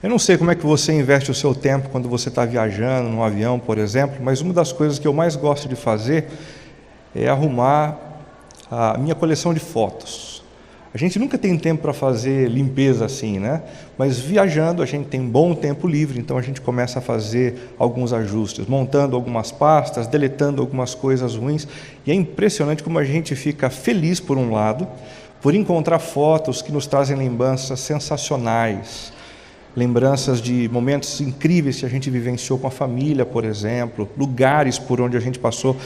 Eu não sei como é que você investe o seu tempo quando você está viajando num avião, por exemplo, mas uma das coisas que eu mais gosto de fazer é arrumar a minha coleção de fotos. A gente nunca tem tempo para fazer limpeza assim, né? Mas viajando a gente tem um bom tempo livre, então a gente começa a fazer alguns ajustes, montando algumas pastas, deletando algumas coisas ruins, e é impressionante como a gente fica feliz por um lado, por encontrar fotos que nos trazem lembranças sensacionais, lembranças de momentos incríveis que a gente vivenciou com a família, por exemplo, lugares por onde a gente passou.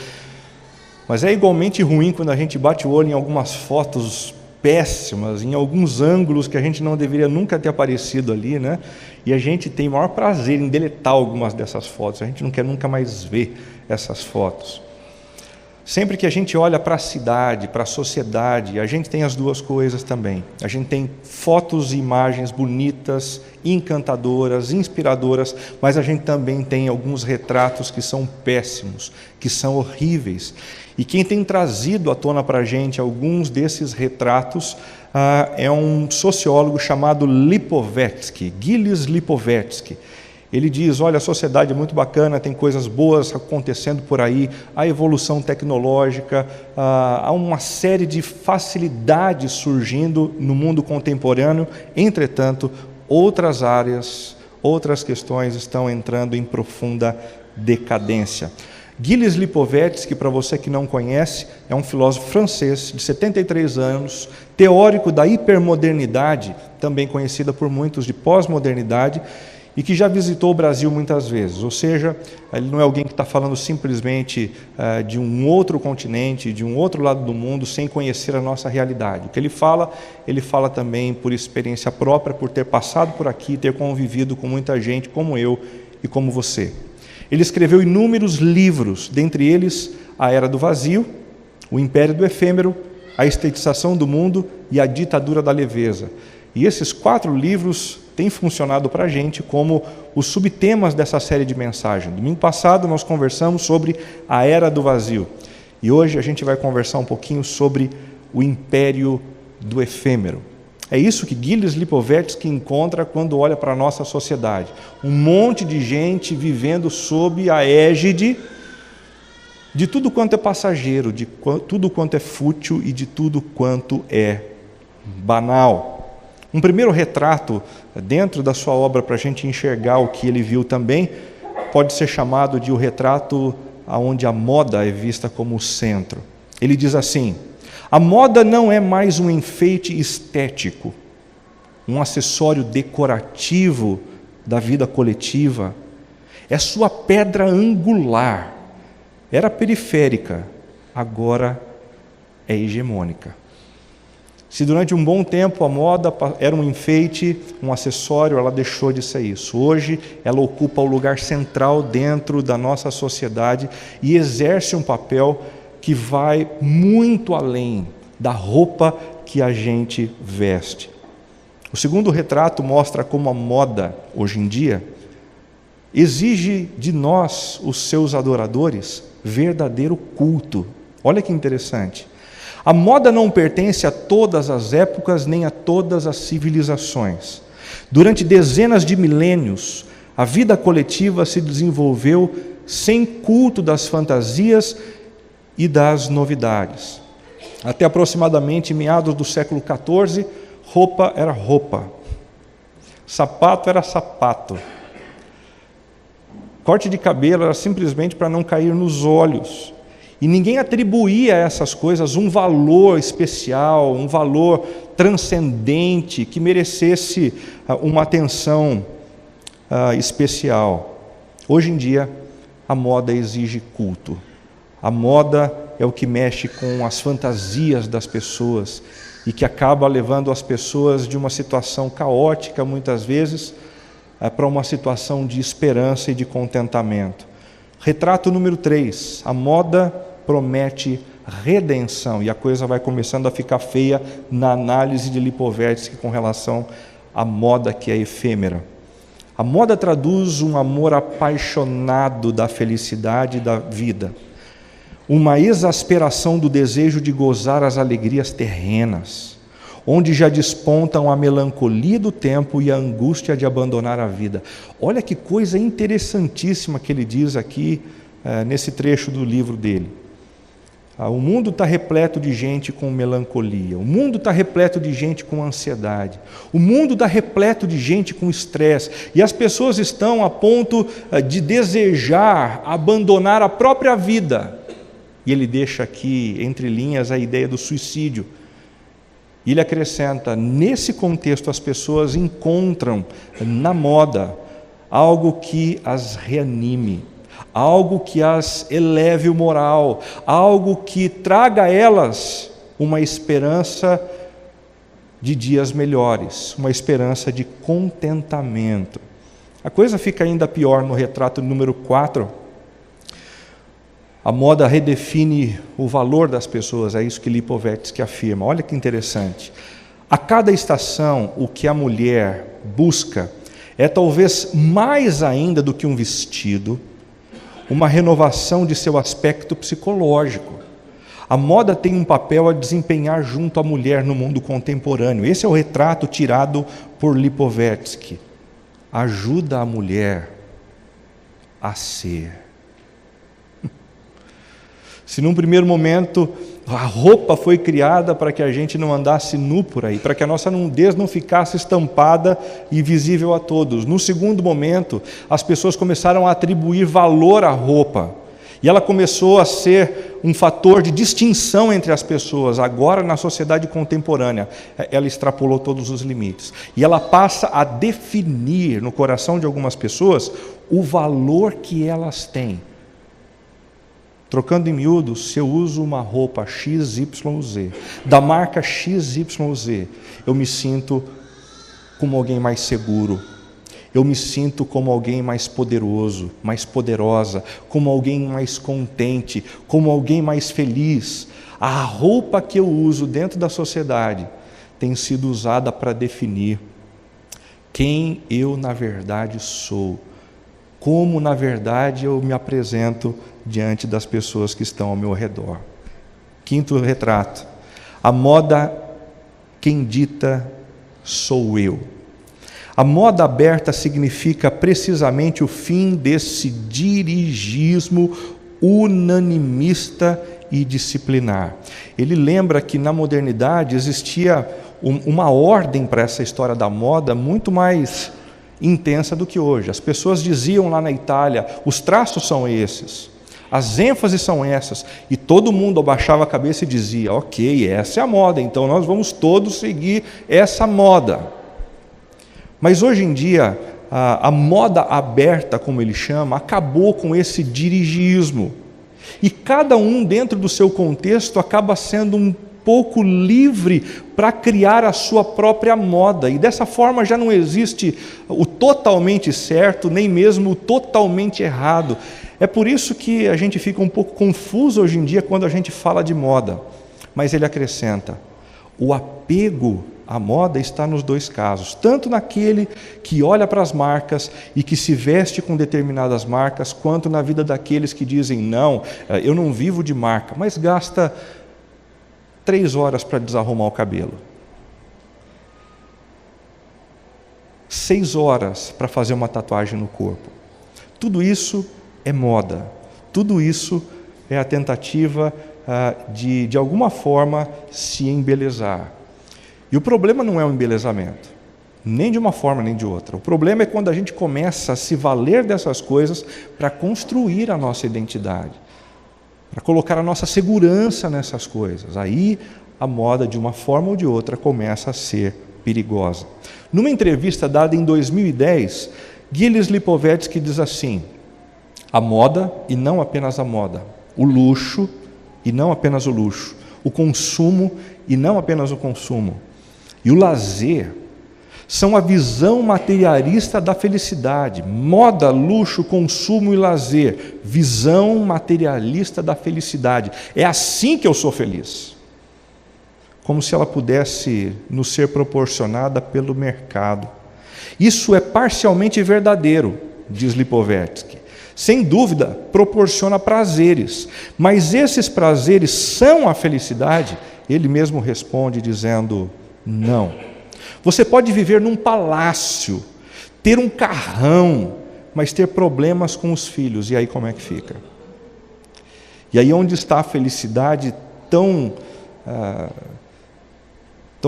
Mas é igualmente ruim quando a gente bate o olho em algumas fotos péssimas, em alguns ângulos que a gente não deveria nunca ter aparecido ali, né? E a gente tem o maior prazer em deletar algumas dessas fotos, a gente não quer nunca mais ver essas fotos. Sempre que a gente olha para a cidade, para a sociedade, a gente tem as duas coisas também. A gente tem fotos e imagens bonitas, encantadoras, inspiradoras, mas a gente também tem alguns retratos que são péssimos, que são horríveis. E quem tem trazido à tona para a gente alguns desses retratos é um sociólogo chamado Lipovetsky, Gilles Lipovetsky. Ele diz, olha, a sociedade é muito bacana, tem coisas boas acontecendo por aí, a evolução tecnológica, há uma série de facilidades surgindo no mundo contemporâneo, entretanto, outras áreas, outras questões estão entrando em profunda decadência. Gilles Lipovetsky, para você que não conhece, é um filósofo francês de 73 anos, teórico da hipermodernidade, também conhecida por muitos de pós-modernidade, e que já visitou o Brasil muitas vezes, ou seja, ele não é alguém que está falando simplesmente de um outro continente, de um outro lado do mundo, sem conhecer a nossa realidade. O que ele fala também por experiência própria, por ter passado por aqui, ter convivido com muita gente como eu e como você. Ele escreveu inúmeros livros, dentre eles A Era do Vazio, O Império do Efêmero, A Estetização do Mundo e A Ditadura da Leveza. E esses 4 livros têm funcionado para a gente como os subtemas dessa série de mensagens. Domingo passado nós conversamos sobre a Era do Vazio. E hoje a gente vai conversar um pouquinho sobre o Império do Efêmero. É isso que Gilles Lipovetsky encontra quando olha para a nossa sociedade. Um monte de gente vivendo sob a égide de tudo quanto é passageiro, de tudo quanto é fútil e de tudo quanto é banal. Um primeiro retrato dentro da sua obra para a gente enxergar o que ele viu também, pode ser chamado de o retrato onde a moda é vista como o centro. Ele diz assim, a moda não é mais um enfeite estético, um acessório decorativo da vida coletiva, é sua pedra angular. Era periférica, agora é hegemônica. Se durante um bom tempo a moda era um enfeite, um acessório, ela deixou de ser isso. Hoje ela ocupa o lugar central dentro da nossa sociedade e exerce um papel que vai muito além da roupa que a gente veste. O segundo retrato mostra como a moda, hoje em dia, exige de nós, os seus adoradores, verdadeiro culto. Olha que interessante. A moda não pertence a todas as épocas nem a todas as civilizações. Durante dezenas de milênios, a vida coletiva se desenvolveu sem culto das fantasias e das novidades. Até aproximadamente meados do século XIV, roupa era roupa, sapato era sapato, corte de cabelo era simplesmente para não cair nos olhos. E ninguém atribuía a essas coisas um valor especial, um valor transcendente, que merecesse uma atenção especial. Hoje em dia, a moda exige culto. A moda é o que mexe com as fantasias das pessoas e que acaba levando as pessoas de uma situação caótica, muitas vezes, para uma situação de esperança e de contentamento. Retrato número 3, a moda promete redenção, e a coisa vai começando a ficar feia na análise de Lipovetsky com relação à moda que é efêmera. A moda traduz um amor apaixonado da felicidade e da vida, uma exasperação do desejo de gozar as alegrias terrenas, onde já despontam a melancolia do tempo e a angústia de abandonar a vida. Olha que coisa interessantíssima que ele diz aqui nesse trecho do livro dele. O mundo está repleto de gente com melancolia, o mundo está repleto de gente com ansiedade, o mundo está repleto de gente com estresse, e as pessoas estão a ponto de desejar abandonar a própria vida. E ele deixa aqui, entre linhas, a ideia do suicídio. E ele acrescenta, nesse contexto as pessoas encontram na moda algo que as reanime, algo que as eleve o moral, algo que traga a elas uma esperança de dias melhores, uma esperança de contentamento. A coisa fica ainda pior no retrato número 4. A moda redefine o valor das pessoas, é isso que Lipovetsky afirma. Olha que interessante. A cada estação, o que a mulher busca é talvez mais ainda do que um vestido, uma renovação de seu aspecto psicológico. A moda tem um papel a desempenhar junto à mulher no mundo contemporâneo. Esse é o retrato tirado por Lipovetsky. Ajuda a mulher a ser. Se num primeiro momento a roupa foi criada para que a gente não andasse nu por aí, para que a nossa nudez não ficasse estampada e visível a todos. No segundo momento, as pessoas começaram a atribuir valor à roupa, e ela começou a ser um fator de distinção entre as pessoas. Agora, na sociedade contemporânea, ela extrapolou todos os limites, e ela passa a definir no coração de algumas pessoas o valor que elas têm. Trocando em miúdos, se eu uso uma roupa XYZ, da marca XYZ, eu me sinto como alguém mais seguro, eu me sinto como alguém mais poderoso, mais poderosa, como alguém mais contente, como alguém mais feliz. A roupa que eu uso dentro da sociedade tem sido usada para definir quem eu na verdade sou, como na verdade eu me apresento diante das pessoas que estão ao meu redor. Quinto retrato, a moda quem dita sou eu. A moda aberta significa precisamente o fim desse dirigismo unanimista e disciplinar. Ele lembra que na modernidade existia uma ordem para essa história da moda muito mais intensa do que hoje. As pessoas diziam lá na Itália, os traços são esses, as ênfases são essas, e todo mundo abaixava a cabeça e dizia, ok, essa é a moda, então nós vamos todos seguir essa moda. Mas hoje em dia, a moda aberta, como ele chama, acabou com esse dirigismo, e cada um dentro do seu contexto acaba sendo um pouco livre para criar a sua própria moda, e dessa forma já não existe o totalmente certo, nem mesmo o totalmente errado. É por isso que a gente fica um pouco confuso hoje em dia quando a gente fala de moda. Mas ele acrescenta, o apego à moda está nos dois casos, tanto naquele que olha para as marcas e que se veste com determinadas marcas, quanto na vida daqueles que dizem, não, eu não vivo de marca, mas gasta 3 horas para desarrumar o cabelo, 6 horas para fazer uma tatuagem no corpo. Tudo isso é moda, tudo isso é a tentativa de alguma forma se embelezar. E o problema não é o embelezamento, nem de uma forma nem de outra. O problema é quando a gente começa a se valer dessas coisas para construir a nossa identidade, para colocar a nossa segurança nessas coisas. Aí a moda, de uma forma ou de outra, começa a ser perigosa. Numa entrevista dada em 2010, Gilles Lipovetsky diz assim, a moda e não apenas a moda, o luxo e não apenas o luxo, o consumo e não apenas o consumo, e o lazer são a visão materialista da felicidade. Moda, luxo, consumo e lazer. Visão materialista da felicidade. É assim que eu sou feliz. Como se ela pudesse nos ser proporcionada pelo mercado. Isso é parcialmente verdadeiro, diz Lipovetsky. Sem dúvida, proporciona prazeres. Mas esses prazeres são a felicidade? Ele mesmo responde dizendo, não. Você pode viver num palácio, ter um carrão, mas ter problemas com os filhos. E aí como é que fica? E aí onde está a felicidade tão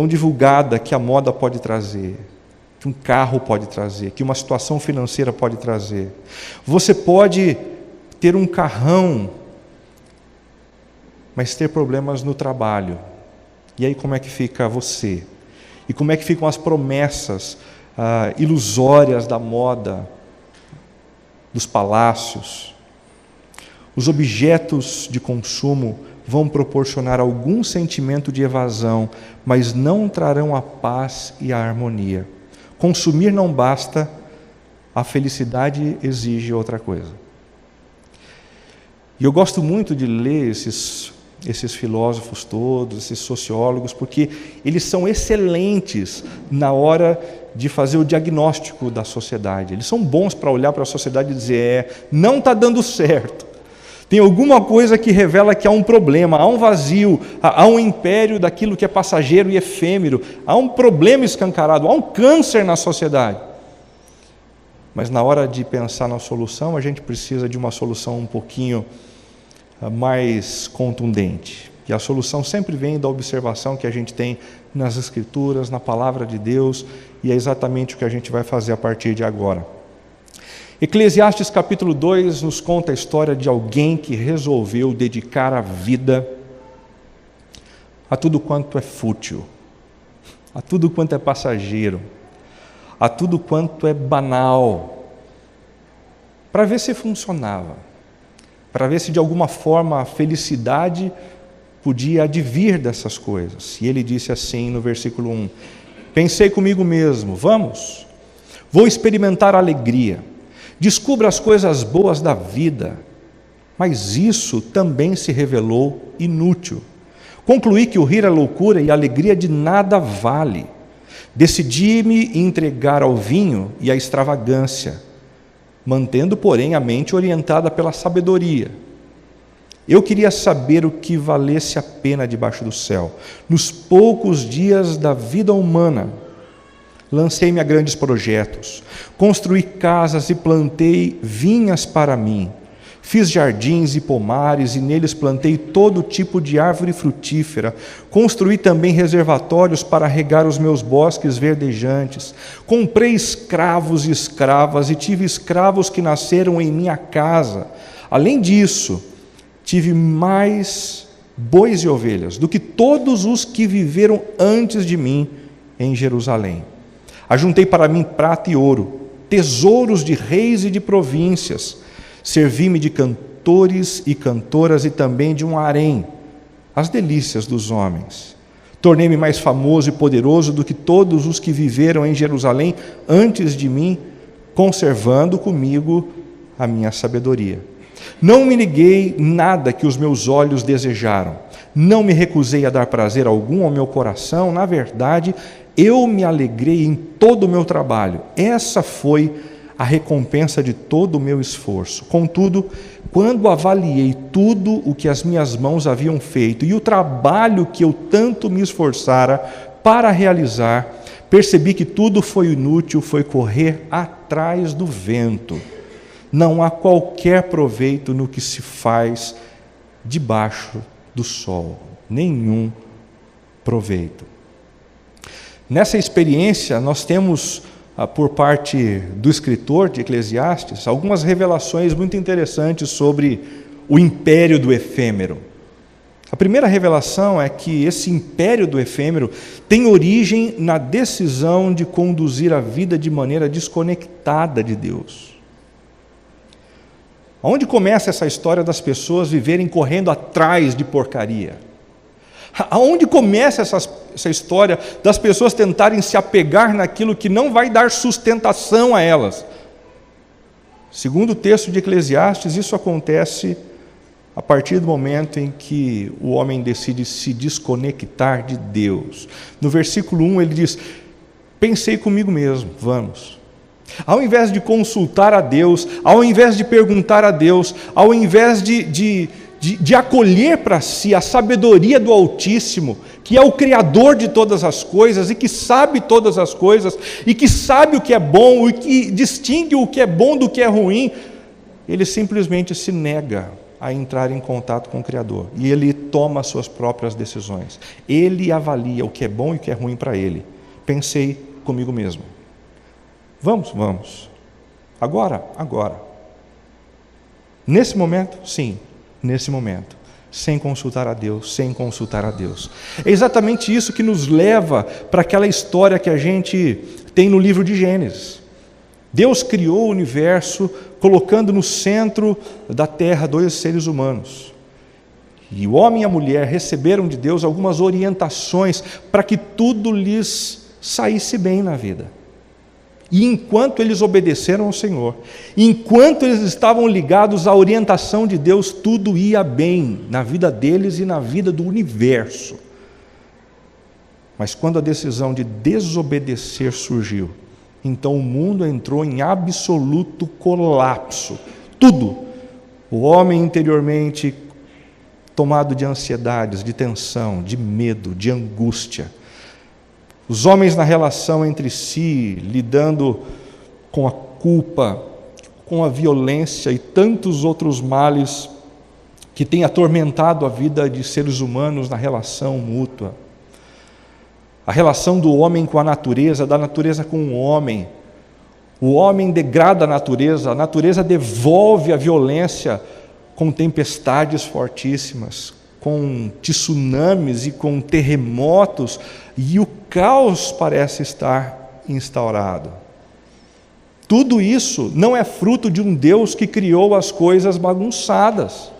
divulgada que a moda pode trazer, que um carro pode trazer, que uma situação financeira pode trazer? Você pode ter um carrão, mas ter problemas no trabalho. E aí como é que fica você? E como é que ficam as promessas ilusórias da moda, dos palácios? Os objetos de consumo vão proporcionar algum sentimento de evasão, mas não trarão a paz e a harmonia. Consumir não basta, a felicidade exige outra coisa. E eu gosto muito de ler esses filósofos todos, esses sociólogos, porque eles são excelentes na hora de fazer o diagnóstico da sociedade. Eles são bons para olhar para a sociedade e dizer, não está dando certo. Tem alguma coisa que revela que há um problema, há um vazio, há um império daquilo que é passageiro e efêmero, há um problema escancarado, há um câncer na sociedade. Mas na hora de pensar na solução, a gente precisa de uma solução um pouquinho mais contundente. E a solução sempre vem da observação que a gente tem nas Escrituras, na Palavra de Deus, e é exatamente o que a gente vai fazer a partir de agora. Eclesiastes capítulo 2 nos conta a história de alguém que resolveu dedicar a vida a tudo quanto é fútil, a tudo quanto é passageiro, a tudo quanto é banal, para ver se funcionava, para ver se de alguma forma a felicidade podia advir dessas coisas. E ele disse assim no versículo 1, pensei comigo mesmo, vou experimentar a alegria, descubra as coisas boas da vida, mas isso também se revelou inútil. Concluí que o rir é loucura e a alegria de nada vale. Decidi-me entregar ao vinho e à extravagância, mantendo, porém, a mente orientada pela sabedoria. Eu queria saber o que valesse a pena debaixo do céu. Nos poucos dias da vida humana, lancei-me a grandes projetos, construí casas e plantei vinhas para mim, fiz jardins e pomares e neles plantei todo tipo de árvore frutífera, construí também reservatórios para regar os meus bosques verdejantes, comprei escravos e escravas e tive escravos que nasceram em minha casa. Além disso, tive mais bois e ovelhas do que todos os que viveram antes de mim em Jerusalém. Ajuntei para mim prata e ouro, tesouros de reis e de províncias. Servi-me de cantores e cantoras e também de um harém, as delícias dos homens. Tornei-me mais famoso e poderoso do que todos os que viveram em Jerusalém antes de mim, conservando comigo a minha sabedoria. Não me neguei nada que os meus olhos desejaram. Não me recusei a dar prazer algum ao meu coração. Na verdade, eu me alegrei em todo o meu trabalho. Essa foi a recompensa de todo o meu esforço. Contudo, quando avaliei tudo o que as minhas mãos haviam feito e o trabalho que eu tanto me esforçara para realizar, percebi que tudo foi inútil, foi correr atrás do vento. Não há qualquer proveito no que se faz debaixo do sol. Nenhum proveito. Nessa experiência, nós temos, por parte do escritor de Eclesiastes, algumas revelações muito interessantes sobre o império do efêmero. A primeira revelação é que esse império do efêmero tem origem na decisão de conduzir a vida de maneira desconectada de Deus. Onde começa essa história das pessoas viverem correndo atrás de porcaria? Aonde começa essa história das pessoas tentarem se apegar naquilo que não vai dar sustentação a elas? Segundo o texto de Eclesiastes, isso acontece a partir do momento em que o homem decide se desconectar de Deus. No versículo 1 ele diz: pensei comigo mesmo, vamos. Ao invés de consultar a Deus, ao invés de perguntar a Deus, ao invés de acolher para si a sabedoria do Altíssimo, que é o Criador de todas as coisas e que sabe todas as coisas e que sabe o que é bom e que distingue o que é bom do que é ruim, ele simplesmente se nega a entrar em contato com o Criador e ele toma as suas próprias decisões. Ele avalia o que é bom e o que é ruim para ele. Pensei comigo mesmo. Vamos. Agora. Nesse momento, sim. Nesse momento, sem consultar a Deus. É exatamente isso que nos leva para aquela história que a gente tem no livro de Gênesis. Deus criou o universo colocando no centro da terra 2 seres humanos. E o homem e a mulher receberam de Deus algumas orientações para que tudo lhes saísse bem na vida. E enquanto eles obedeceram ao Senhor, enquanto eles estavam ligados à orientação de Deus, tudo ia bem na vida deles e na vida do universo. Mas quando a decisão de desobedecer surgiu, então o mundo entrou em absoluto colapso. Tudo. O homem interiormente tomado de ansiedades, de tensão, de medo, de angústia. Os homens na relação entre si, lidando com a culpa, com a violência e tantos outros males que têm atormentado a vida de seres humanos na relação mútua. A relação do homem com a natureza, da natureza com o homem. O homem degrada a natureza devolve a violência com tempestades fortíssimas, com tsunamis e com terremotos, e o caos parece estar instaurado. Tudo isso não é fruto de um Deus que criou as coisas bagunçadas,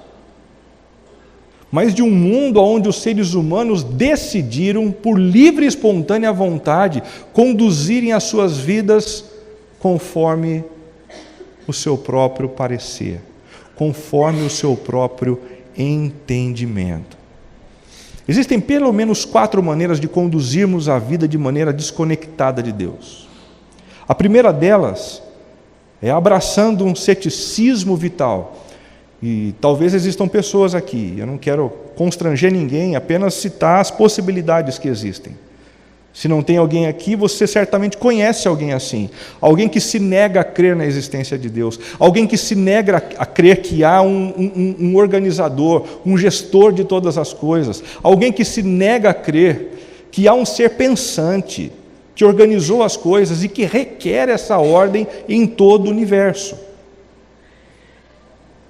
mas de um mundo onde os seres humanos decidiram, por livre e espontânea vontade, conduzirem as suas vidas conforme o seu próprio parecer, conforme o seu próprio entendimento. Existem pelo menos 4 maneiras de conduzirmos a vida de maneira desconectada de Deus. A primeira delas é abraçando um ceticismo vital. E talvez existam pessoas aqui, eu não quero constranger ninguém, apenas citar as possibilidades que existem. Se não tem alguém aqui, você certamente conhece alguém assim. Alguém que se nega a crer na existência de Deus. Alguém que se nega a crer que há um organizador, um gestor de todas as coisas. Alguém que se nega a crer que há um ser pensante, que organizou as coisas e que requer essa ordem em todo o universo.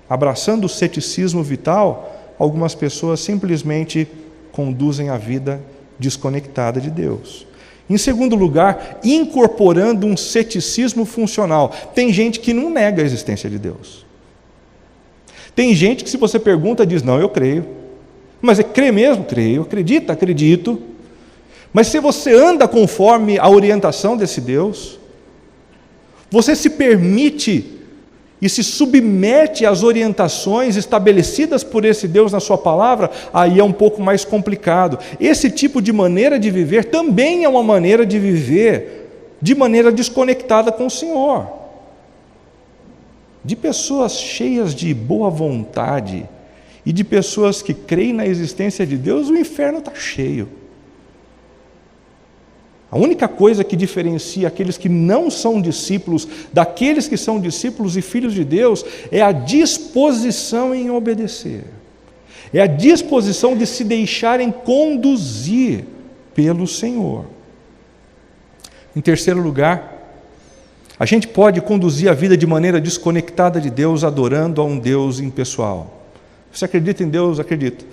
Abraçando o ceticismo vital, algumas pessoas simplesmente conduzem a vida desconectada de Deus. Em segundo lugar, incorporando um ceticismo funcional. Tem gente que não nega a existência de Deus. Tem gente que, se você pergunta, diz: não, eu creio. Mas crê mesmo? Creio. Acredita? Acredito. Mas se você anda conforme a orientação desse Deus, você se permite e se submete às orientações estabelecidas por esse Deus na sua palavra, aí é um pouco mais complicado. Esse tipo de maneira de viver também é uma maneira de viver de maneira desconectada com o Senhor. De pessoas cheias de boa vontade e de pessoas que creem na existência de Deus, o inferno está cheio. A única coisa que diferencia aqueles que não são discípulos daqueles que são discípulos e filhos de Deus é a disposição em obedecer. É a disposição de se deixarem conduzir pelo Senhor. Em terceiro lugar, a gente pode conduzir a vida de maneira desconectada de Deus, adorando a um Deus impessoal. Você acredita em Deus? Acredito.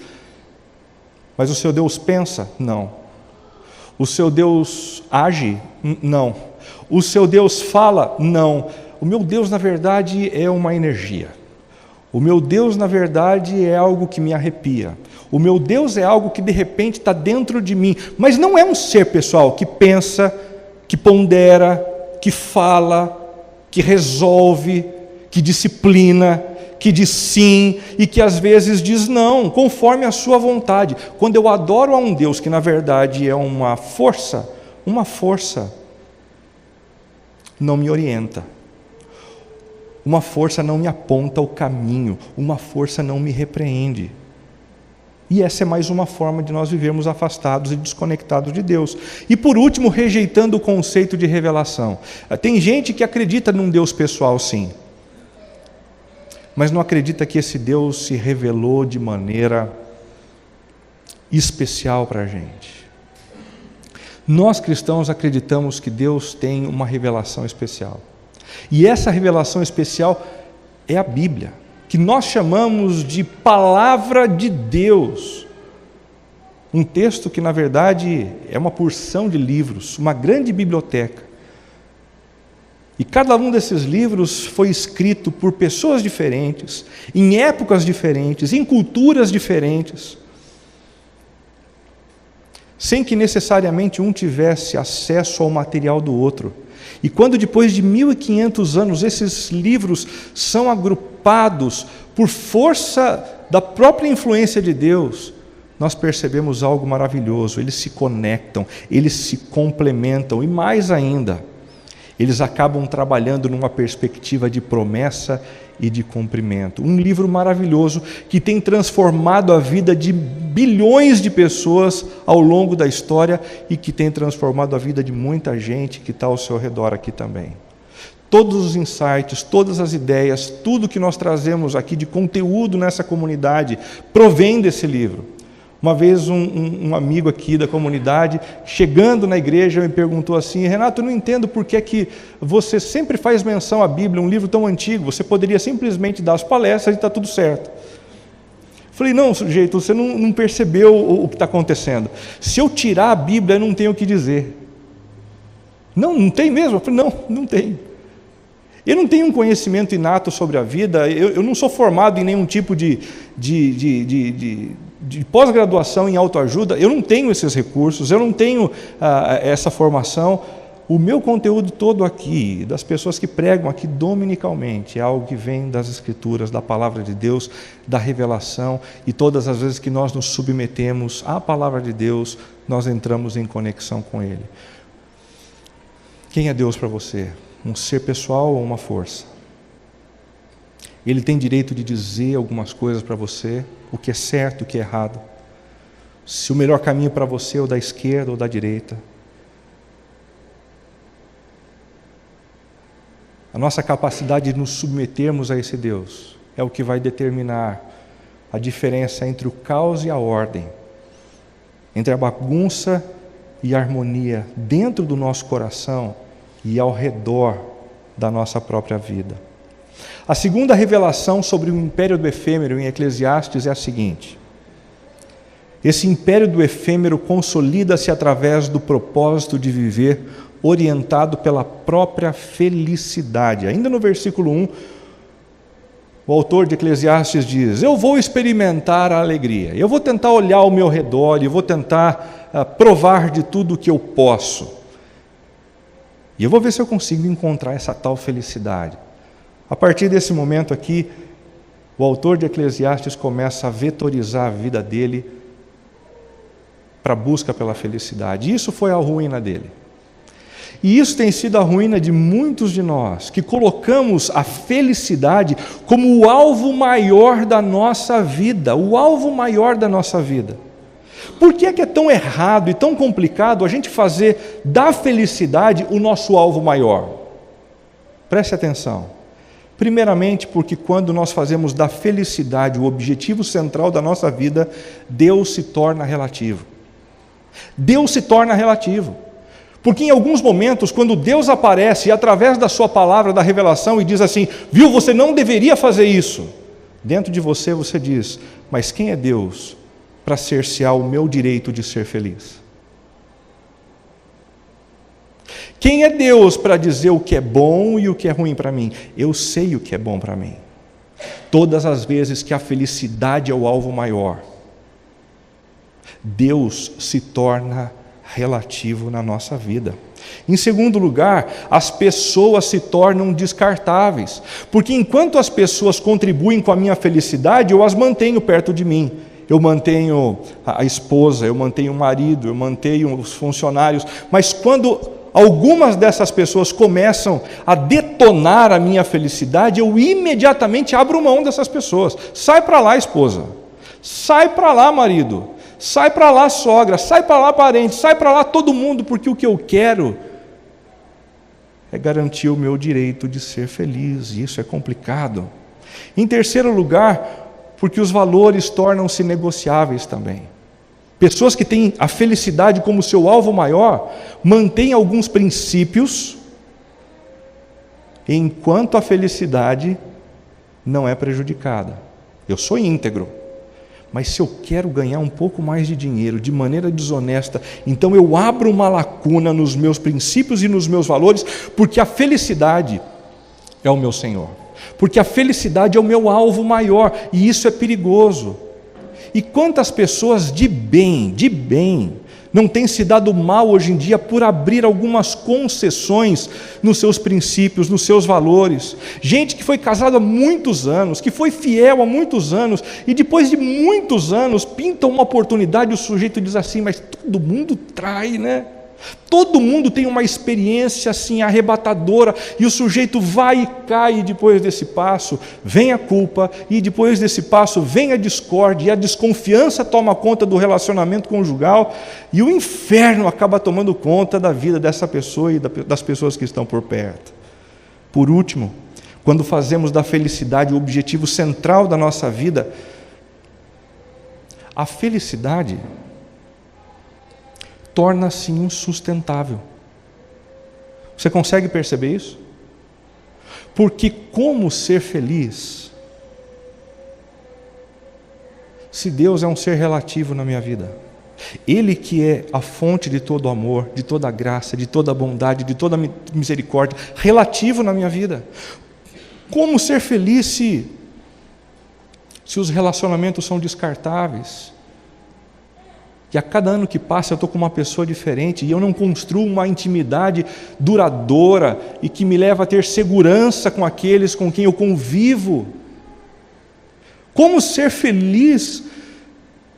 Mas o seu Deus pensa? Não. O seu Deus age? Não. O seu Deus fala? Não. O meu Deus, na verdade, é uma energia. O meu Deus, na verdade, é algo que me arrepia. O meu Deus é algo que de repente está dentro de mim, mas não é um ser, pessoal, que pensa, que pondera, que fala, que resolve, que disciplina, que diz sim e que às vezes diz não, conforme a sua vontade. Quando eu adoro a um Deus que na verdade é uma força não me orienta. Uma força não me aponta o caminho, uma força não me repreende. E essa é mais uma forma de nós vivermos afastados e desconectados de Deus. E por último, rejeitando o conceito de revelação. Tem gente que acredita num Deus pessoal, sim, mas não acredita que esse Deus se revelou de maneira especial para a gente. Nós cristãos acreditamos que Deus tem uma revelação especial. E essa revelação especial é a Bíblia, que nós chamamos de Palavra de Deus. Um texto que, na verdade, é uma porção de livros, uma grande biblioteca. E cada um desses livros foi escrito por pessoas diferentes, em épocas diferentes, em culturas diferentes, sem que necessariamente um tivesse acesso ao material do outro. E quando depois de 1500 anos esses livros são agrupados por força da própria influência de Deus, nós percebemos algo maravilhoso. Eles se conectam, eles se complementam e mais ainda, eles acabam trabalhando numa perspectiva de promessa e de cumprimento. Um livro maravilhoso que tem transformado a vida de bilhões de pessoas ao longo da história e que tem transformado a vida de muita gente que está ao seu redor aqui também. Todos os insights, todas as ideias, tudo que nós trazemos aqui de conteúdo nessa comunidade provém desse livro. Uma vez um amigo aqui da comunidade, chegando na igreja, me perguntou assim: Renato, eu não entendo por que você sempre faz menção à Bíblia, um livro tão antigo, você poderia simplesmente dar as palestras e está tudo certo. Falei: não, sujeito, você não percebeu o que está acontecendo. Se eu tirar a Bíblia, eu não tenho o que dizer. Não tem mesmo? Eu falei: não tem. Eu não tenho um conhecimento inato sobre a vida, eu não sou formado em nenhum tipo de pós-graduação em autoajuda, eu não tenho esses recursos, eu não tenho essa formação. O meu conteúdo todo aqui, das pessoas que pregam aqui dominicalmente, é algo que vem das Escrituras, da Palavra de Deus, da revelação, e todas as vezes que nós nos submetemos à Palavra de Deus, nós entramos em conexão com Ele. Quem é Deus para você? Um ser pessoal ou uma força? Ele tem direito de dizer algumas coisas para você, o que é certo, o que é errado. Se o melhor caminho para você é o da esquerda ou da direita. A nossa capacidade de nos submetermos a esse Deus é o que vai determinar a diferença entre o caos e a ordem, entre a bagunça e a harmonia dentro do nosso coração e ao redor da nossa própria vida. A segunda revelação sobre o império do efêmero em Eclesiastes é a seguinte: esse império do efêmero consolida-se através do propósito de viver orientado pela própria felicidade. Ainda no versículo 1, o autor de Eclesiastes diz: eu vou experimentar a alegria, eu vou tentar olhar ao meu redor, eu vou tentar provar de tudo o que eu posso. E eu vou ver se eu consigo encontrar essa tal felicidade. A partir desse momento aqui, o autor de Eclesiastes começa a vetorizar a vida dele para a busca pela felicidade. E isso foi a ruína dele. E isso tem sido a ruína de muitos de nós, que colocamos a felicidade como o alvo maior da nossa vida, o alvo maior da nossa vida. Por que é tão errado e tão complicado a gente fazer da felicidade o nosso alvo maior? Preste atenção. Primeiramente, porque quando nós fazemos da felicidade o objetivo central da nossa vida, Deus se torna relativo. Deus se torna relativo. Porque em alguns momentos, quando Deus aparece através da sua palavra, da revelação, e diz assim: viu, você não deveria fazer isso. Dentro de você, você diz: mas quem é Deus para cercear o meu direito de ser feliz? Quem é Deus para dizer o que é bom e o que é ruim para mim? Eu sei o que é bom para mim. Todas as vezes que a felicidade é o alvo maior, Deus se torna relativo na nossa vida. Em segundo lugar, as pessoas se tornam descartáveis, porque enquanto as pessoas contribuem com a minha felicidade, eu as mantenho perto de mim. Eu mantenho a esposa, eu mantenho o marido, eu mantenho os funcionários, mas quando algumas dessas pessoas começam a detonar a minha felicidade, eu imediatamente abro mão dessas pessoas. Sai para lá, esposa. Sai para lá, marido. Sai para lá, sogra. Sai para lá, parente. Sai para lá, todo mundo, porque o que eu quero é garantir o meu direito de ser feliz, e isso é complicado. Em terceiro lugar, porque os valores tornam-se negociáveis também. Pessoas que têm a felicidade como seu alvo maior, mantêm alguns princípios, enquanto a felicidade não é prejudicada. Eu sou íntegro, mas se eu quero ganhar um pouco mais de dinheiro de maneira desonesta, então eu abro uma lacuna nos meus princípios e nos meus valores, porque a felicidade é o meu Senhor, porque a felicidade é o meu alvo maior, e isso é perigoso. E quantas pessoas de bem, não têm se dado mal hoje em dia por abrir algumas concessões nos seus princípios, nos seus valores. Gente que foi casada há muitos anos, que foi fiel há muitos anos, e depois de muitos anos pinta uma oportunidade e o sujeito diz assim: mas todo mundo trai, né? Todo mundo tem uma experiência assim arrebatadora, e o sujeito vai e cai, e depois desse passo vem a culpa, e depois desse passo vem a discórdia, e a desconfiança toma conta do relacionamento conjugal, e o inferno acaba tomando conta da vida dessa pessoa e das pessoas que estão por perto. Por último, quando fazemos da felicidade o objetivo central da nossa vida, a felicidade torna-se insustentável. Você consegue perceber isso? Porque como ser feliz se Deus é um ser relativo na minha vida? Ele que é a fonte de todo amor, de toda graça, de toda bondade, de toda misericórdia, relativo na minha vida. Como ser feliz se os relacionamentos são descartáveis? E a cada ano que passa eu estou com uma pessoa diferente, e eu não construo uma intimidade duradoura e que me leva a ter segurança com aqueles com quem eu convivo. Como ser feliz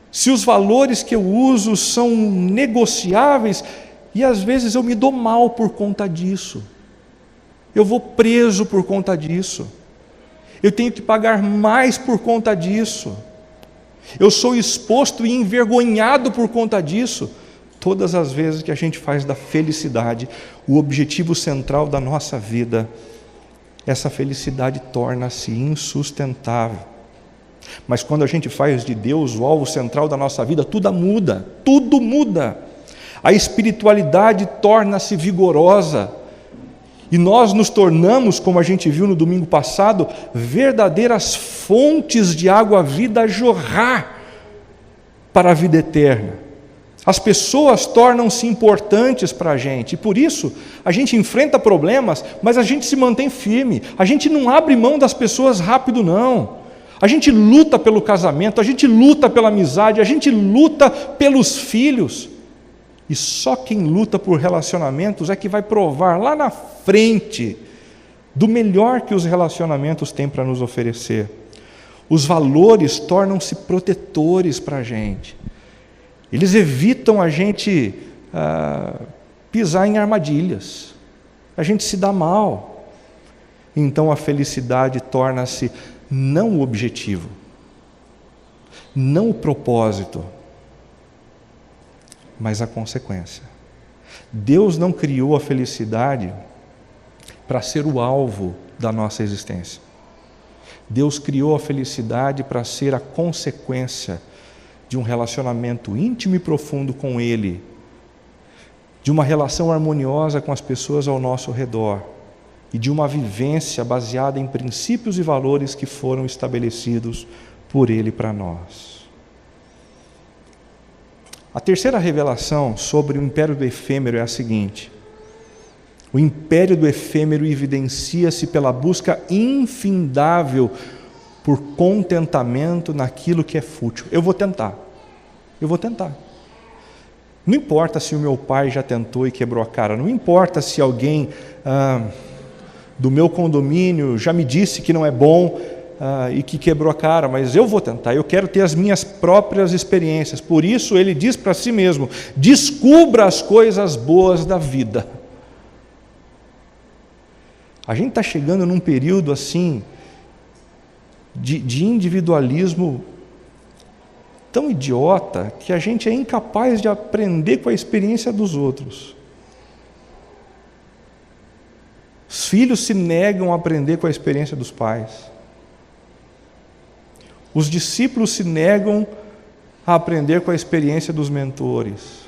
se os valores que eu uso são negociáveis e às vezes eu me dou mal por conta disso? Eu vou preso por conta disso. Eu tenho que pagar mais por conta disso. Eu sou exposto e envergonhado por conta disso. Todas as vezes que a gente faz da felicidade o objetivo central da nossa vida, essa felicidade torna-se insustentável. Mas quando a gente faz de Deus o alvo central da nossa vida, tudo muda, tudo muda. A espiritualidade torna-se vigorosa, e nós nos tornamos, como a gente viu no domingo passado, verdadeiras fontes de água-vida a jorrar para a vida eterna. As pessoas tornam-se importantes para a gente, e por isso a gente enfrenta problemas, mas a gente se mantém firme. A gente não abre mão das pessoas rápido, não. A gente luta pelo casamento, a gente luta pela amizade, a gente luta pelos filhos. E só quem luta por relacionamentos é que vai provar lá na frente do melhor que os relacionamentos têm para nos oferecer. Os valores tornam-se protetores para a gente. Eles evitam a gente pisar em armadilhas. A gente se dá mal. Então a felicidade torna-se não o objetivo, não o propósito, mas a consequência. Deus não criou a felicidade para ser o alvo da nossa existência. Deus criou a felicidade para ser a consequência de um relacionamento íntimo e profundo com Ele, de uma relação harmoniosa com as pessoas ao nosso redor e de uma vivência baseada em princípios e valores que foram estabelecidos por Ele para nós. A terceira revelação sobre o império do efêmero é a seguinte: o império do efêmero evidencia-se pela busca infindável por contentamento naquilo que é fútil. Eu vou tentar. Não importa se o meu pai já tentou e quebrou a cara, não importa se alguém do meu condomínio já me disse que não é bom e que quebrou a cara, mas eu vou tentar, eu quero ter as minhas próprias experiências. Por isso ele diz para si mesmo: descubra as coisas boas da vida. A gente está chegando num período assim de individualismo tão idiota que a gente é incapaz de aprender com a experiência dos outros. Os filhos se negam a aprender com a experiência dos pais. Os discípulos se negam a aprender com a experiência dos mentores.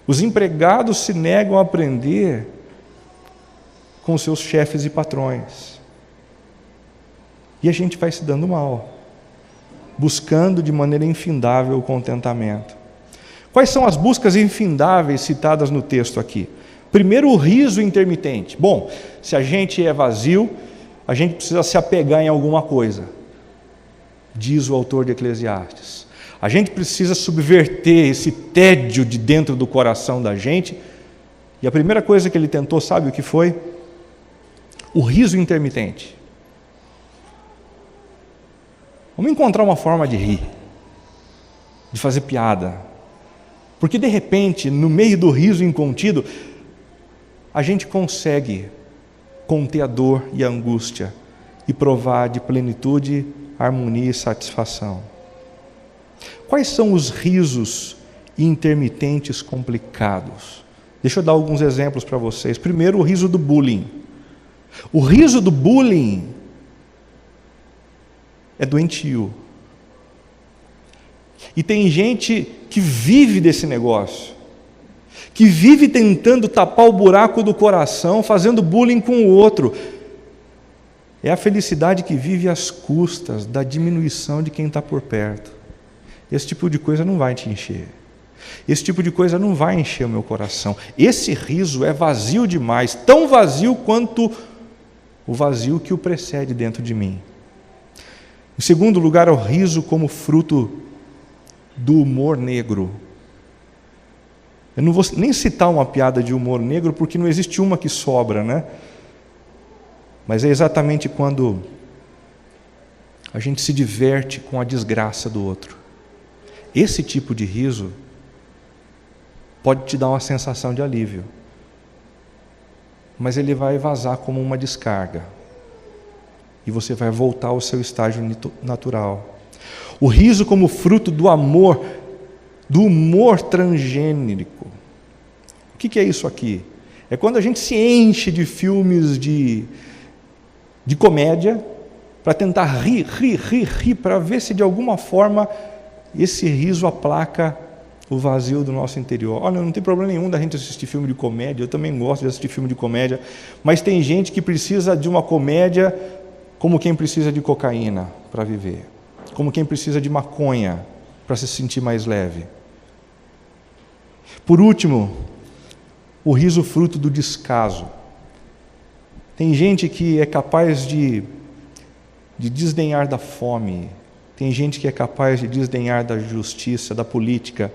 Os empregados se negam a aprender com seus chefes e patrões. E a gente vai se dando mal, buscando de maneira infindável o contentamento. Quais são as buscas infindáveis citadas no texto aqui? Primeiro, o riso intermitente. Bom, se a gente é vazio, a gente precisa se apegar em alguma coisa, diz o autor de Eclesiastes. A gente precisa subverter esse tédio de dentro do coração da gente. E a primeira coisa que ele tentou, sabe o que foi? O riso intermitente. Vamos encontrar uma forma de rir, de fazer piada. Porque de repente, no meio do riso incontido, a gente consegue conter a dor e a angústia e provar de plenitude, harmonia e satisfação. Quais são os risos intermitentes complicados? Deixa eu dar alguns exemplos para vocês. Primeiro, o riso do bullying. O riso do bullying é doentio. E tem gente que vive desse negócio, que vive tentando tapar o buraco do coração, fazendo bullying com o outro. É a felicidade que vive às custas da diminuição de quem está por perto. Esse tipo de coisa não vai te encher. Esse tipo de coisa não vai encher o meu coração. Esse riso é vazio demais, tão vazio quanto o vazio que o precede dentro de mim. Em segundo lugar, o riso como fruto do humor negro. Eu não vou nem citar uma piada de humor negro, porque não existe uma que sobra, né? Mas é exatamente quando a gente se diverte com a desgraça do outro. Esse tipo de riso pode te dar uma sensação de alívio, mas ele vai vazar como uma descarga. E você vai voltar ao seu estágio natural. O riso como fruto do amor, do humor transgênico. O que é isso aqui? É quando a gente se enche de filmes de comédia, para tentar rir, para ver se de alguma forma esse riso aplaca o vazio do nosso interior. Olha, não tem problema nenhum da gente assistir filme de comédia, eu também gosto de assistir filme de comédia, mas tem gente que precisa de uma comédia como quem precisa de cocaína para viver, como quem precisa de maconha para se sentir mais leve. Por último, o riso fruto do descaso. Tem gente que é capaz de desdenhar da fome, tem gente que é capaz de desdenhar da justiça, da política,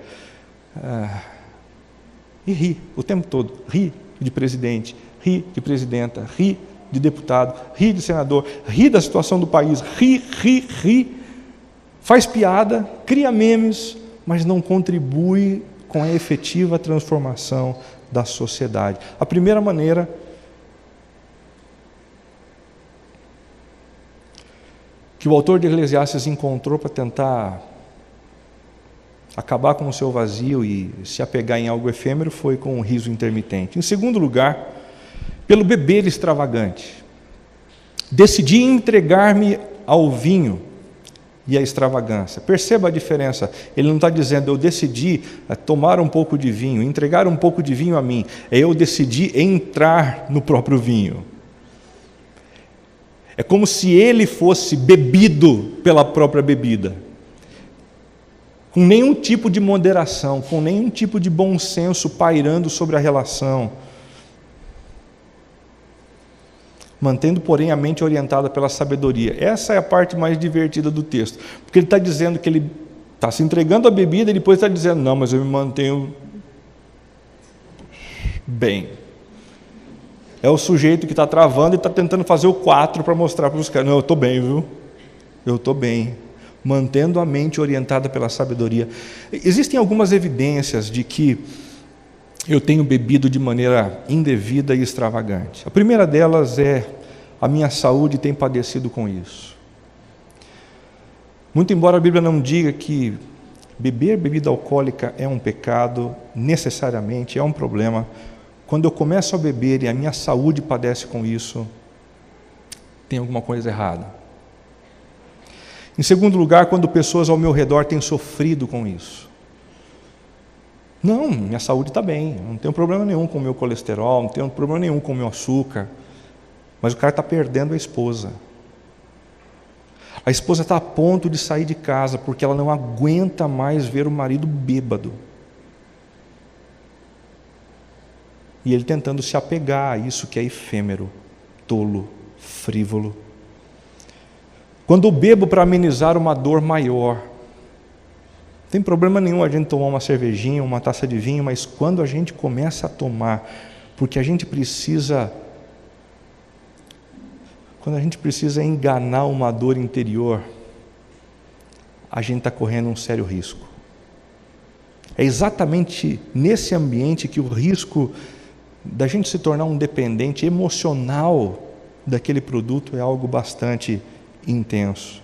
e ri o tempo todo, ri de presidente, ri de presidenta, ri de deputado, ri de senador, ri da situação do país, ri, faz piada, cria memes, mas não contribui com a efetiva transformação da sociedade. A primeira maneira que o autor de Eclesiastes encontrou para tentar acabar com o seu vazio e se apegar em algo efêmero foi com um riso intermitente. Em segundo lugar, pelo beber extravagante. Decidi entregar-me ao vinho e à extravagância. Perceba a diferença. Ele não está dizendo, eu decidi tomar um pouco de vinho, entregar um pouco de vinho a mim. Eu decidi entrar no próprio vinho. É como se ele fosse bebido pela própria bebida, com nenhum tipo de moderação, com nenhum tipo de bom senso pairando sobre a relação, mantendo, porém, a mente orientada pela sabedoria. Essa é a parte mais divertida do texto, porque ele está dizendo que ele Está se entregando a bebida e depois está dizendo, não, mas eu me mantenho bem. É o sujeito que está travando e está tentando fazer o 4 para mostrar para os caras, não, eu estou bem, viu? Eu estou bem. Mantendo a mente orientada pela sabedoria. Existem algumas evidências de que eu tenho bebido de maneira indevida e extravagante. A primeira delas é a minha saúde tem padecido com isso. Muito embora a Bíblia não diga que beber bebida alcoólica é um pecado, necessariamente é um problema, quando eu começo a beber e a minha saúde padece com isso, tem alguma coisa errada. Em segundo lugar, quando pessoas ao meu redor têm sofrido com isso. Não, minha saúde está bem, não tenho problema nenhum com o meu colesterol, não tenho problema nenhum com o meu açúcar, mas o cara está perdendo a esposa. A esposa está a ponto de sair de casa porque ela não aguenta mais ver o marido bêbado. E ele tentando se apegar a isso que é efêmero, tolo, frívolo. Quando eu bebo para amenizar uma dor maior, não tem problema nenhum a gente tomar uma cervejinha, uma taça de vinho, mas quando a gente começa a tomar, porque a gente precisa... Quando a gente precisa enganar uma dor interior, a gente está correndo um sério risco. É exatamente nesse ambiente que o risco da gente se tornar um dependente emocional daquele produto é algo bastante intenso.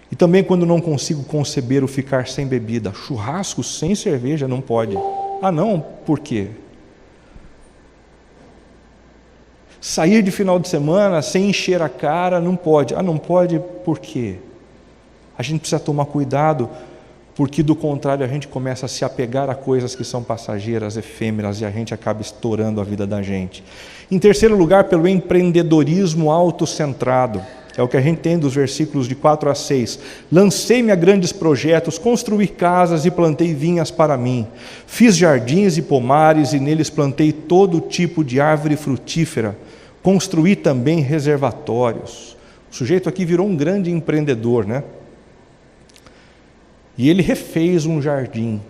E também quando não consigo conceber o ficar sem bebida, churrasco sem cerveja não pode. Ah não, por quê? Sair de final de semana sem encher a cara, não pode. Ah, não pode por quê? A gente precisa tomar cuidado, porque do contrário a gente começa a se apegar a coisas que são passageiras, efêmeras, e a gente acaba estourando a vida da gente. Em terceiro lugar, pelo empreendedorismo autocentrado. É o que a gente tem dos versículos de 4 a 6. Lancei-me a grandes projetos, construí casas e plantei vinhas para mim. Fiz jardins e pomares e neles plantei todo tipo de árvore frutífera. Construí também reservatórios. O sujeito aqui virou um grande empreendedor, né? E ele refez um jardim.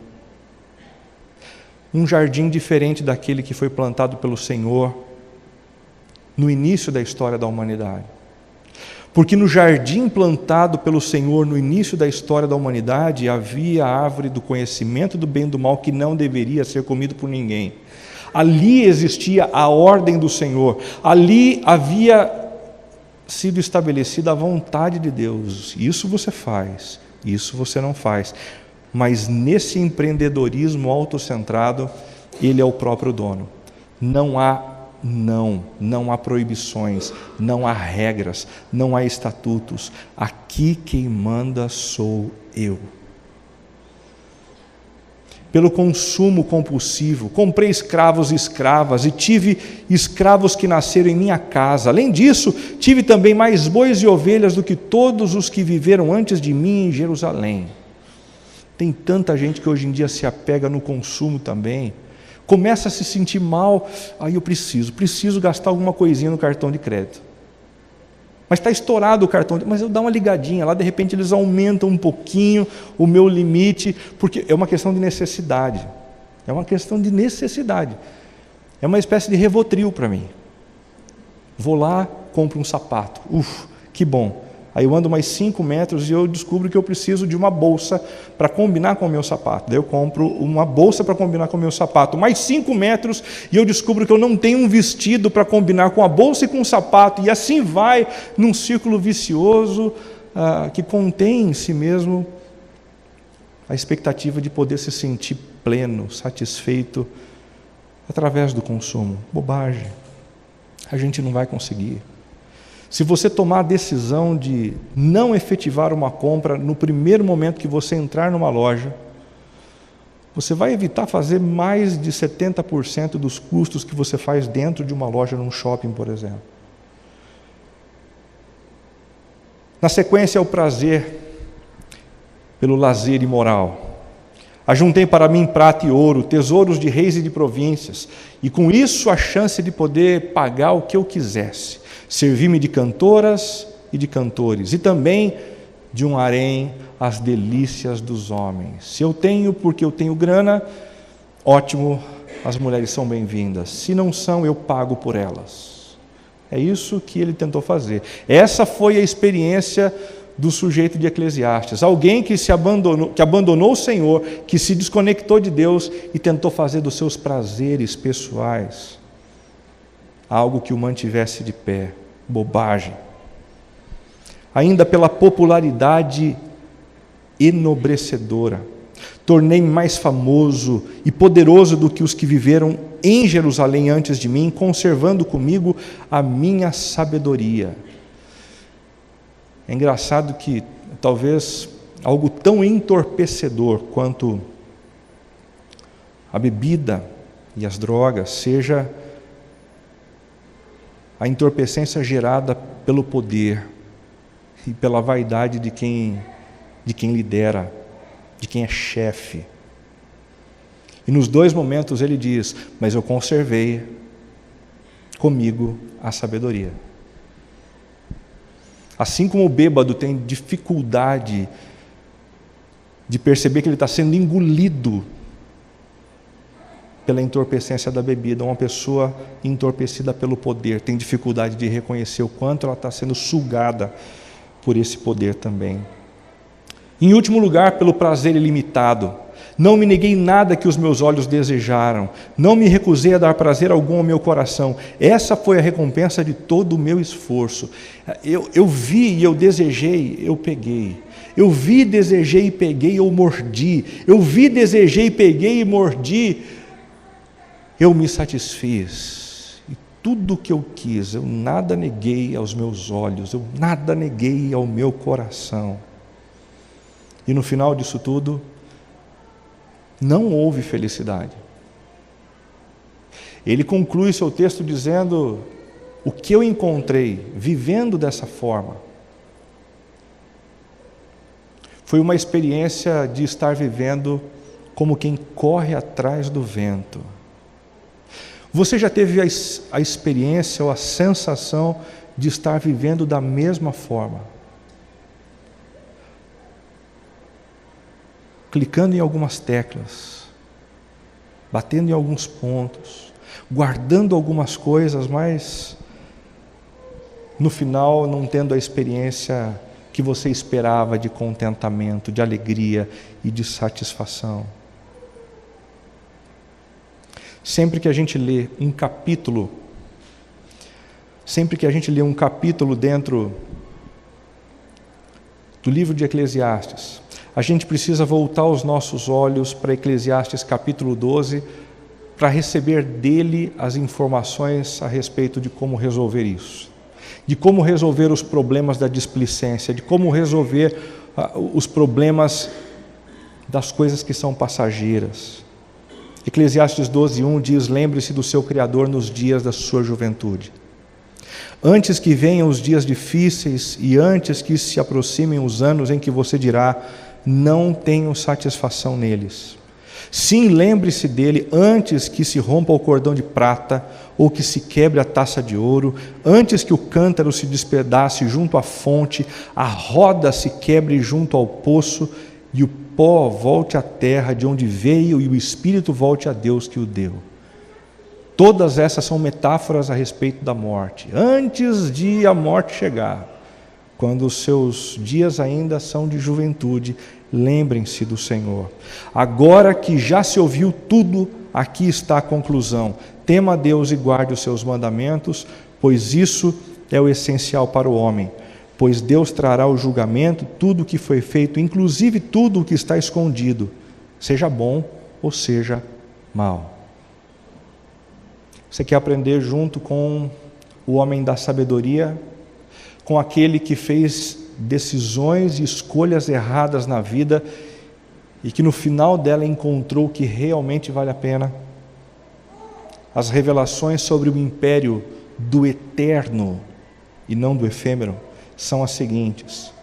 Um jardim diferente daquele que foi plantado pelo Senhor no início da história da humanidade. Porque no jardim plantado pelo Senhor no início da história da humanidade havia a árvore do conhecimento do bem e do mal que não deveria ser comido por ninguém. Ali existia a ordem do Senhor, ali havia sido estabelecida a vontade de Deus. Isso você faz, isso você não faz. Mas nesse empreendedorismo autocentrado, ele é o próprio dono. Não há proibições, não há regras, não há estatutos. Aqui quem manda sou eu. Pelo consumo compulsivo, comprei escravos e escravas e tive escravos que nasceram em minha casa. Além disso, tive também mais bois e ovelhas do que todos os que viveram antes de mim em Jerusalém. Tem tanta gente que hoje em dia se apega no consumo também. Começa a se sentir mal, aí eu preciso gastar alguma coisinha no cartão de crédito. Mas está estourado o cartão, mas eu dou uma ligadinha, lá de repente eles aumentam um pouquinho o meu limite, porque é uma questão de necessidade. É uma questão de necessidade. É uma espécie de Rivotril para mim. Vou lá, compro um sapato. Que bom. Aí eu ando mais 5 metros e eu descubro que eu preciso de uma bolsa para combinar com o meu sapato. Daí eu compro uma bolsa para combinar com o meu sapato. Mais 5 metros e eu descubro que eu não tenho um vestido para combinar com a bolsa e com o sapato. E assim vai num círculo vicioso que contém em si mesmo a expectativa de poder se sentir pleno, satisfeito através do consumo. Bobagem. A gente não vai conseguir. Se você tomar a decisão de não efetivar uma compra no primeiro momento que você entrar numa loja, você vai evitar fazer mais de 70% dos custos que você faz dentro de uma loja num shopping, por exemplo. Na sequência, é o prazer pelo lazer imoral. Ajuntei para mim prata e ouro, tesouros de reis e de províncias, e com isso a chance de poder pagar o que eu quisesse. Servi-me de cantoras e de cantores, e também de um harém as delícias dos homens. Se eu tenho porque eu tenho grana, ótimo, as mulheres são bem-vindas. Se não são, eu pago por elas. É isso que ele tentou fazer. Essa foi a experiência do sujeito de Eclesiastes. Alguém que abandonou o Senhor, que se desconectou de Deus e tentou fazer dos seus prazeres pessoais algo que o mantivesse de pé. Bobagem. Ainda pela popularidade enobrecedora, tornei-me mais famoso e poderoso do que os que viveram em Jerusalém antes de mim, conservando comigo a minha sabedoria. É engraçado que talvez algo tão entorpecedor quanto a bebida e as drogas seja a entorpecência gerada pelo poder e pela vaidade de quem lidera, de quem é chefe. E nos dois momentos ele diz: mas eu conservei comigo a sabedoria. Assim como o bêbado tem dificuldade de perceber que ele está sendo engolido pela entorpecência da bebida, uma pessoa entorpecida pelo poder tem dificuldade de reconhecer o quanto ela está sendo sugada por esse poder também. Em último lugar, pelo prazer ilimitado. Não me neguei nada que os meus olhos desejaram, não me recusei a dar prazer algum ao meu coração. Essa foi a recompensa de todo o meu esforço. Eu vi e eu desejei, eu peguei. Eu vi, desejei e peguei, eu mordi. Eu vi, desejei, peguei e mordi. Eu me satisfiz. E tudo o que eu quis, eu nada neguei aos meus olhos, eu nada neguei ao meu coração. E no final disso tudo, não houve felicidade. Ele conclui seu texto dizendo: o que eu encontrei vivendo dessa forma foi uma experiência de estar vivendo como quem corre atrás do vento. Você já teve a experiência ou a sensação de estar vivendo da mesma forma? Clicando em algumas teclas, batendo em alguns pontos, guardando algumas coisas, mas no final não tendo a experiência que você esperava de contentamento, de alegria e de satisfação. Sempre que a gente lê um capítulo dentro do livro de Eclesiastes, a gente precisa voltar os nossos olhos para Eclesiastes capítulo 12 para receber dele as informações a respeito de como resolver isso, de como resolver os problemas da displicência, de como resolver os problemas das coisas que são passageiras. Eclesiastes 12:1 diz: lembre-se do seu Criador nos dias da sua juventude. Antes que venham os dias difíceis e antes que se aproximem os anos em que você dirá: não tenho satisfação neles. Sim, lembre-se dele antes que se rompa o cordão de prata ou que se quebre a taça de ouro, antes que o cântaro se despedace junto à fonte, a roda se quebre junto ao poço e o pó volte à terra de onde veio e o espírito volte a Deus que o deu. Todas essas são metáforas a respeito da morte. Antes de a morte chegar, quando os seus dias ainda são de juventude, lembrem-se do Senhor. Agora que já se ouviu tudo, aqui está a conclusão: tema a Deus e guarde os seus mandamentos, pois isso é o essencial para o homem. Pois Deus trará o julgamento, tudo o que foi feito, inclusive tudo o que está escondido, seja bom ou seja mal. Você quer aprender junto com o homem da sabedoria, com aquele que fez decisões e escolhas erradas na vida e que no final dela encontrou o que realmente vale a pena? As revelações sobre o império do eterno e não do efêmero são as seguintes: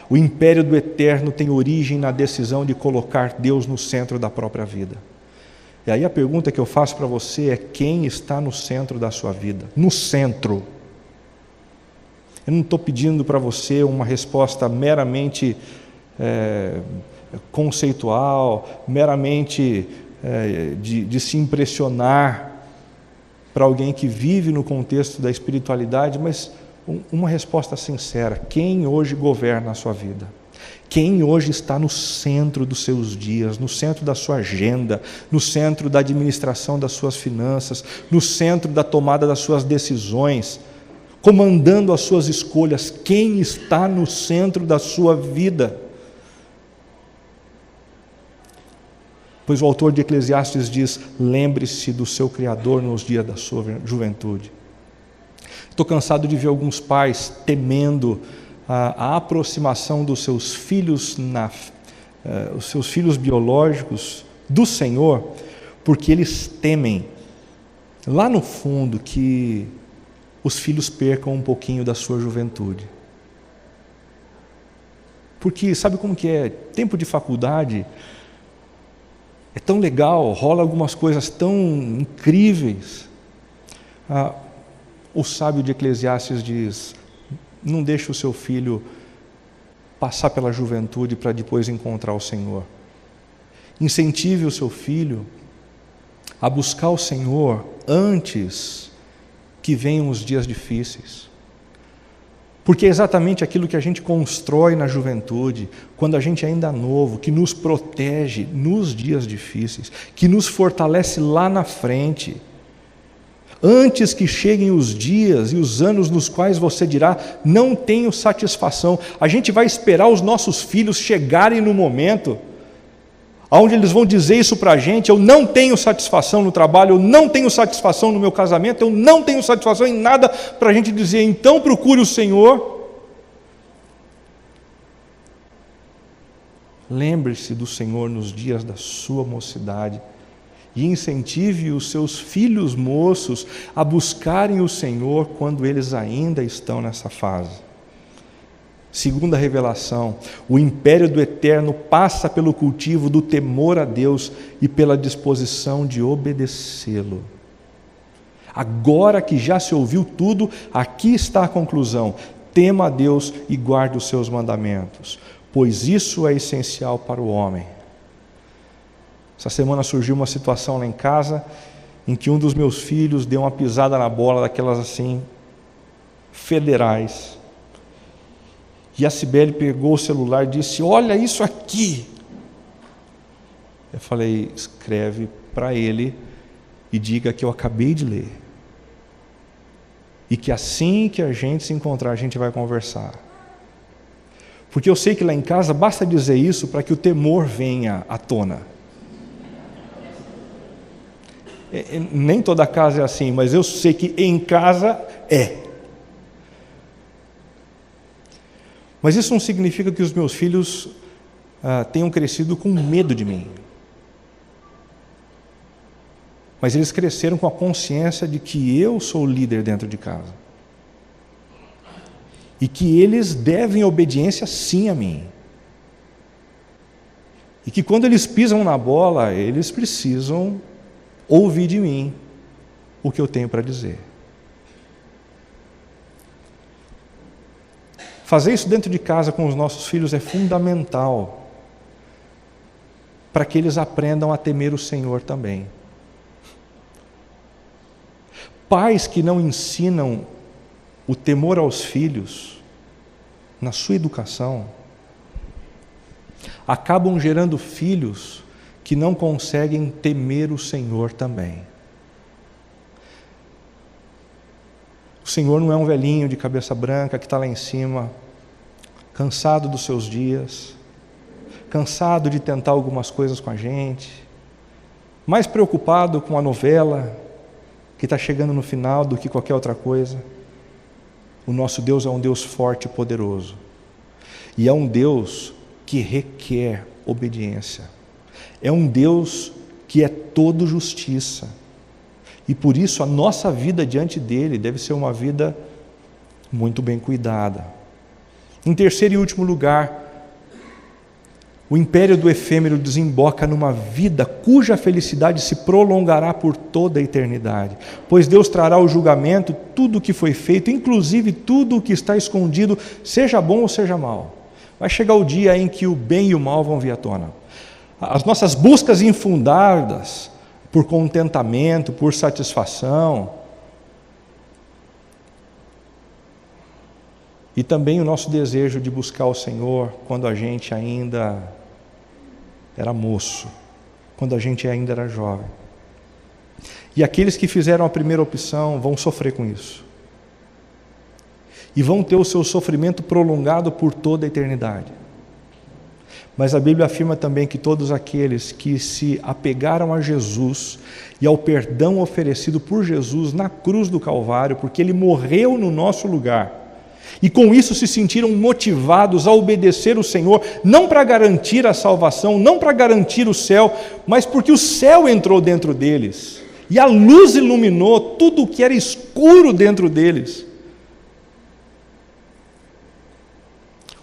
o império do eterno tem origem na decisão de colocar Deus no centro da própria vida. E aí a pergunta que eu faço para você é: quem está no centro da sua vida? No centro. Eu não estou pedindo para você uma resposta meramente conceitual, meramente de se impressionar para alguém que vive no contexto da espiritualidade, mas uma resposta sincera. Quem hoje governa a sua vida? Quem hoje está no centro dos seus dias, no centro da sua agenda, no centro da administração das suas finanças, no centro da tomada das suas decisões, comandando as suas escolhas? Quem está no centro da sua vida? Pois o autor de Eclesiastes diz: lembre-se do seu Criador nos dias da sua juventude. Estou cansado de ver alguns pais temendo a aproximação dos seus filhos, os seus filhos biológicos do Senhor, porque eles temem, lá no fundo, que os filhos percam um pouquinho da sua juventude. Porque sabe como que é? Tempo de faculdade é tão legal, rola algumas coisas tão incríveis. O sábio de Eclesiastes diz: não deixe o seu filho passar pela juventude para depois encontrar o Senhor. Incentive o seu filho a buscar o Senhor antes que venham os dias difíceis. Porque é exatamente aquilo que a gente constrói na juventude, quando a gente ainda é novo, que nos protege nos dias difíceis, que nos fortalece lá na frente. Antes que cheguem os dias e os anos nos quais você dirá: não tenho satisfação. A gente vai esperar os nossos filhos chegarem no momento onde eles vão dizer isso para a gente: eu não tenho satisfação no trabalho, eu não tenho satisfação no meu casamento, eu não tenho satisfação em nada, para a gente dizer: então procure o Senhor. Lembre-se do Senhor nos dias da sua mocidade e incentive os seus filhos moços a buscarem o Senhor quando eles ainda estão nessa fase. Segunda revelação: o império do Eterno passa pelo cultivo do temor a Deus e pela disposição de obedecê-lo. Agora que já se ouviu tudo, aqui está a conclusão: tema a Deus e guarde os seus mandamentos, pois isso é essencial para o homem. Essa semana surgiu uma situação lá em casa em que um dos meus filhos deu uma pisada na bola, daquelas assim, federais. E a Cibele pegou o celular e disse: olha isso aqui. Eu falei: escreve para ele e diga que eu acabei de ler. E que assim que a gente se encontrar, a gente vai conversar. Porque eu sei que lá em casa basta dizer isso para que o temor venha à tona. Nem toda casa é assim, mas eu sei que em casa é. Mas isso não significa que os meus filhos tenham crescido com medo de mim. Mas eles cresceram com a consciência de que eu sou o líder dentro de casa. E que eles devem obediência sim a mim. E que quando eles pisam na bola, eles precisam ouvir de mim o que eu tenho para dizer. Fazer isso dentro de casa com os nossos filhos é fundamental para que eles aprendam a temer o Senhor também. Pais que não ensinam o temor aos filhos na sua educação acabam gerando filhos que não conseguem temer o Senhor também. O Senhor não é um velhinho de cabeça branca que está lá em cima, cansado dos seus dias, cansado de tentar algumas coisas com a gente, mais preocupado com a novela que está chegando no final do que qualquer outra coisa. O nosso Deus é um Deus forte e poderoso, e é um Deus que requer obediência. É um Deus que é todo justiça, e por isso a nossa vida diante dele deve ser uma vida muito bem cuidada. Em terceiro e último lugar, O império do efêmero desemboca numa vida cuja felicidade se prolongará por toda a eternidade, pois Deus trará o julgamento, tudo o que foi feito, inclusive tudo o que está escondido, seja bom ou seja mal. Vai chegar o dia em que o bem e o mal vão vir à tona. As nossas buscas infundadas por contentamento, por satisfação, e também o nosso desejo de buscar o Senhor quando a gente ainda era moço, quando a gente ainda era jovem. E aqueles que fizeram a primeira opção vão sofrer com isso. E vão ter o seu sofrimento prolongado por toda a eternidade. Mas a Bíblia afirma também que todos aqueles que se apegaram a Jesus e ao perdão oferecido por Jesus na cruz do Calvário, porque Ele morreu no nosso lugar, e com isso se sentiram motivados a obedecer o Senhor, não para garantir a salvação, não para garantir o céu, mas porque o céu entrou dentro deles, e a luz iluminou tudo o que era escuro dentro deles.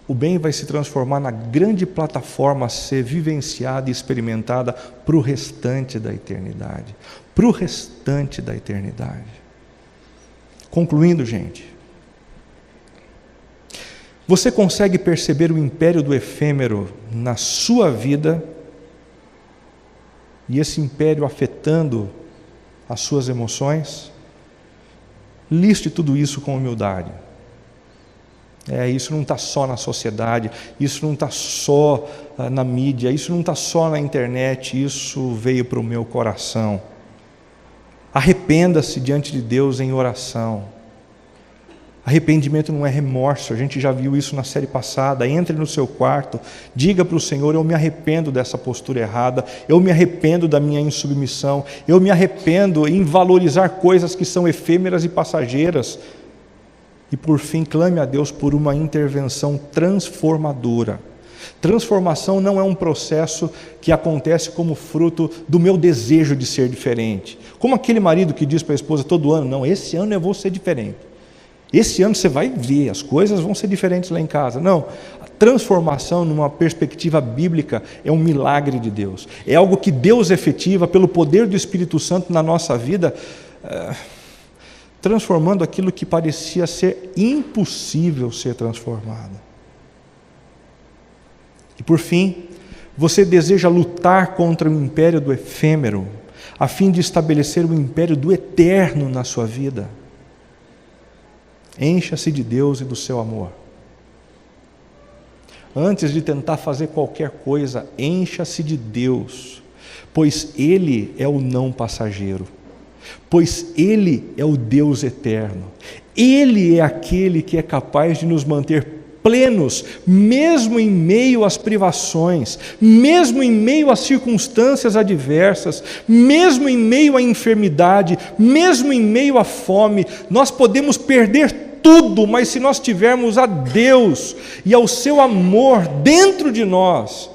O bem vai se transformar na grande plataforma a ser vivenciada e experimentada para o restante da eternidade. Para o restante da eternidade. Concluindo, gente, você consegue perceber o império do efêmero na sua vida e esse império afetando as suas emoções? Liste tudo isso com humildade. Isso não está só na sociedade, isso não está só na mídia, isso não está só na internet, isso veio para o meu coração. Arrependa-se diante de Deus em oração. Arrependimento não é remorso, a gente já viu isso na série passada. Entre no seu quarto, diga para o Senhor: eu me arrependo dessa postura errada, eu me arrependo da minha insubmissão, eu me arrependo em valorizar coisas que são efêmeras e passageiras. E por fim, clame a Deus por uma intervenção transformadora. Transformação não é um processo que acontece como fruto do meu desejo de ser diferente. Como aquele marido que diz para a esposa todo ano: não, esse ano eu vou ser diferente. Esse ano você vai ver, as coisas vão ser diferentes lá em casa. Não, a transformação numa perspectiva bíblica é um milagre de Deus. É algo que Deus efetiva pelo poder do Espírito Santo na nossa vida, transformando aquilo que parecia ser impossível ser transformado. E por fim, você deseja lutar contra o império do efêmero, a fim de estabelecer o império do eterno na sua vida. Encha-se de Deus e do seu amor. Antes de tentar fazer qualquer coisa, encha-se de Deus, pois Ele é o não passageiro, pois Ele é o Deus eterno. Ele é aquele que é capaz de nos manter plenos, mesmo em meio às privações, mesmo em meio às circunstâncias adversas, mesmo em meio à enfermidade, mesmo em meio à fome. Nós podemos perder tudo, mas se nós tivermos a Deus e ao seu amor dentro de nós,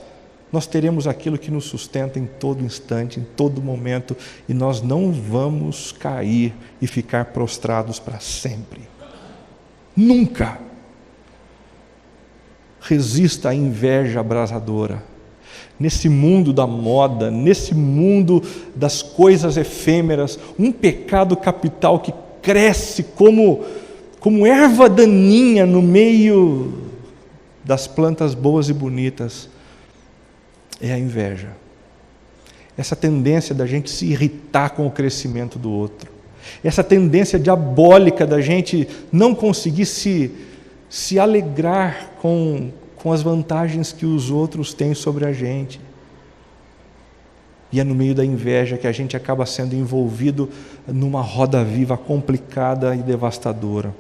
nós teremos aquilo que nos sustenta em todo instante, em todo momento, e nós não vamos cair e ficar prostrados para sempre. Nunca. Resista à inveja abrasadora. Nesse mundo da moda, nesse mundo das coisas efêmeras, um pecado capital que cresce como erva daninha no meio das plantas boas e bonitas, é a inveja. Essa tendência da gente se irritar com o crescimento do outro. Essa tendência diabólica da gente não conseguir se alegrar com as vantagens que os outros têm sobre a gente. E é no meio da inveja que a gente acaba sendo envolvido numa roda viva complicada e devastadora.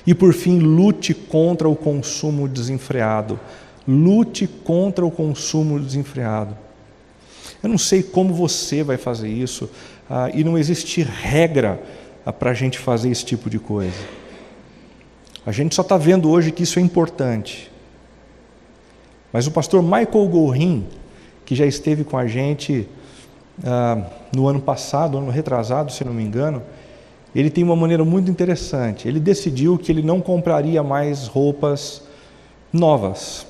E por fim, lute contra o consumo desenfreado. Lute contra o consumo desenfreado. Eu não sei como você vai fazer isso, e não existe regra para a gente fazer esse tipo de coisa. A gente só está vendo hoje que isso é importante. Mas o pastor Michael Gorin, que já esteve com a gente no ano passado, ano retrasado, se não me engano, ele tem uma maneira muito interessante. Ele decidiu que ele não compraria mais roupas novas.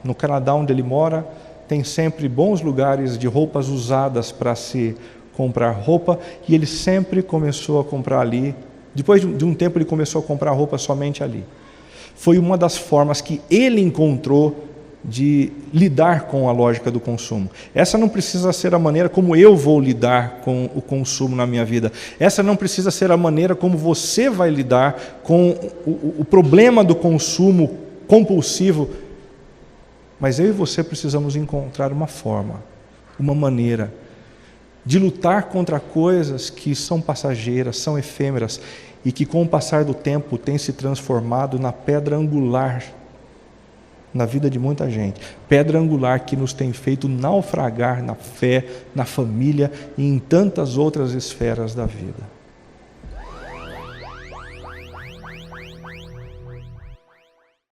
No Canadá, onde ele mora, tem sempre bons lugares de roupas usadas para se comprar roupa, e ele sempre começou a comprar ali. Depois de um tempo, ele começou a comprar roupa somente ali. Foi uma das formas que ele encontrou de lidar com a lógica do consumo. Essa não precisa ser a maneira como eu vou lidar com o consumo na minha vida. Essa não precisa ser a maneira como você vai lidar com o problema do consumo compulsivo. Mas eu e você precisamos encontrar uma forma, uma maneira de lutar contra coisas que são passageiras, são efêmeras e que com o passar do tempo têm se transformado na pedra angular na vida de muita gente. Pedra angular que nos tem feito naufragar na fé, na família e em tantas outras esferas da vida.